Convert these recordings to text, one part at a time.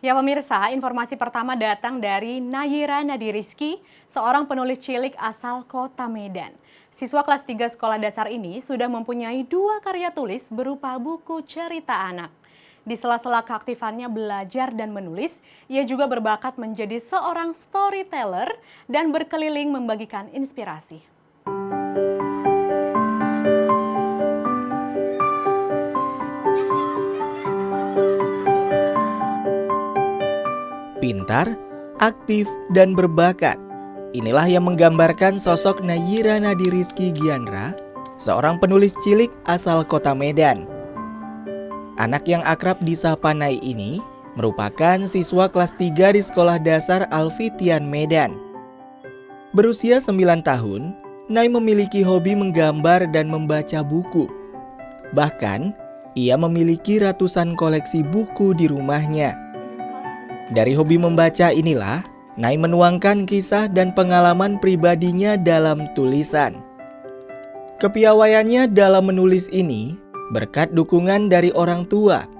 Ya pemirsa, informasi pertama datang dari Nayira Nadirizky, seorang penulis cilik asal kota Medan. Siswa kelas 3 sekolah dasar ini sudah mempunyai 2 karya tulis berupa buku cerita anak. Di sela-sela keaktifannya belajar dan menulis, ia juga berbakat menjadi seorang storyteller dan berkeliling membagikan inspirasi. Pintar, aktif, dan berbakat. Inilah yang menggambarkan sosok Nayira Nadirizky Gianra, seorang penulis cilik asal kota Medan. Anak yang akrab disapa Nay ini merupakan siswa kelas 3 di sekolah dasar Alfitian Medan. Berusia 9 tahun, Nay memiliki hobi menggambar dan membaca buku. Bahkan, ia memiliki ratusan koleksi buku di rumahnya. Dari hobi membaca inilah, Nay menuangkan kisah dan pengalaman pribadinya dalam tulisan. Kepiawaiannya dalam menulis ini berkat dukungan dari orang tua.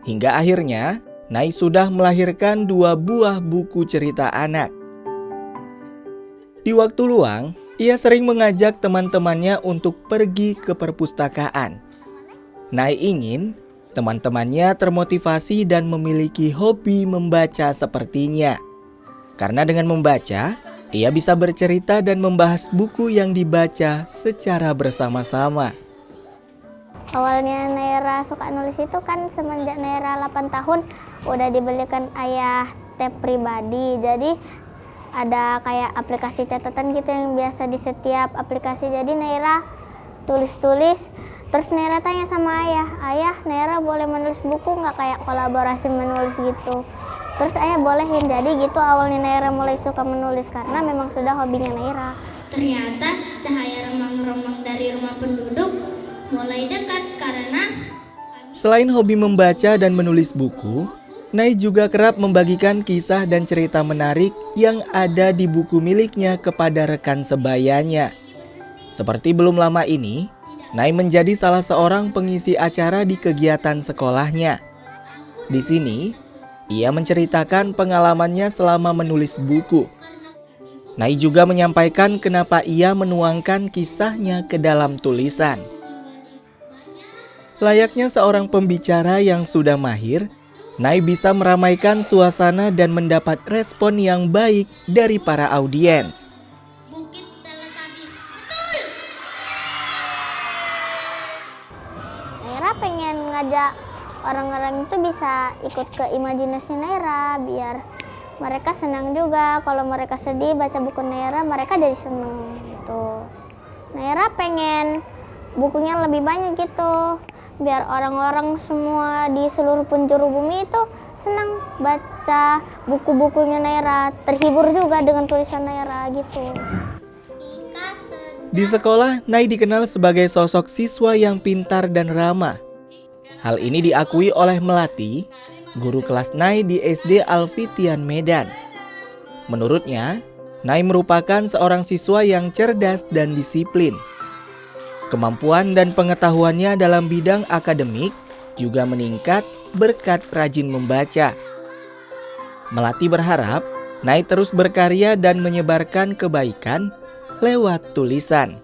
Hingga akhirnya, Nay sudah melahirkan 2 buah buku cerita anak. Di waktu luang, ia sering mengajak teman-temannya untuk pergi ke perpustakaan. Nay ingin teman-temannya termotivasi dan memiliki hobi membaca sepertinya. Karena dengan membaca, ia bisa bercerita dan membahas buku yang dibaca secara bersama-sama. Awalnya Nayira suka nulis itu kan semenjak Nayira 8 tahun udah dibelikan ayah tab pribadi. Jadi ada kayak aplikasi catatan gitu yang biasa di setiap aplikasi. Jadi Nayira tulis-tulis. Terus Nayira tanya sama ayah, Nayira boleh menulis buku nggak kayak kolaborasi menulis gitu. Terus ayah bolehin, jadi gitu awalnya Nayira mulai suka menulis karena memang sudah hobinya Nayira. Ternyata cahaya remang-remang dari rumah penduduk mulai dekat karena Selain hobi membaca dan menulis buku, Nay juga kerap membagikan kisah dan cerita menarik yang ada di buku miliknya kepada rekan sebayanya. Seperti belum lama ini, Nay menjadi salah seorang pengisi acara di kegiatan sekolahnya. Di sini, ia menceritakan pengalamannya selama menulis buku. Nay juga menyampaikan kenapa ia menuangkan kisahnya ke dalam tulisan. Layaknya seorang pembicara yang sudah mahir, Nay bisa meramaikan suasana dan mendapat respon yang baik dari para audiens. Nayira pengen ngajak orang-orang itu bisa ikut ke imajinasi Nayira biar mereka senang juga. Kalau mereka sedih baca buku Nayira, mereka jadi senang gitu. Nayira pengen bukunya lebih banyak gitu, biar orang-orang semua di seluruh penjuru bumi itu senang baca buku-bukunya Nayira, terhibur juga dengan tulisan Nayira gitu. Di sekolah, Nay dikenal sebagai sosok siswa yang pintar dan ramah. Hal ini diakui oleh Melati, guru kelas Nay di SD Alfitian Medan. Menurutnya, Nay merupakan seorang siswa yang cerdas dan disiplin. Kemampuan dan pengetahuannya dalam bidang akademik juga meningkat berkat rajin membaca. Melati berharap Nay terus berkarya dan menyebarkan kebaikan lewat tulisan.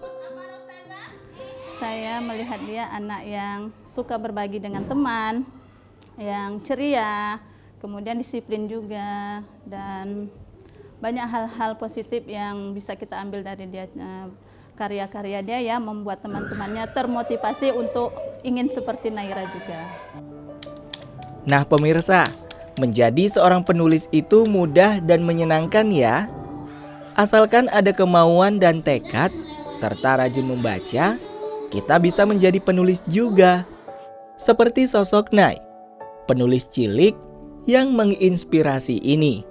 Saya melihat dia anak yang suka berbagi dengan teman, yang ceria, kemudian disiplin juga, dan banyak hal-hal positif yang bisa kita ambil dari dia. Karya-karya dia ya membuat teman-temannya termotivasi untuk ingin seperti Nayira juga. Nah pemirsa, menjadi seorang penulis itu mudah dan menyenangkan ya. Asalkan ada kemauan dan tekad, serta rajin membaca, kita bisa menjadi penulis juga. Seperti sosok Nay, penulis cilik yang menginspirasi ini.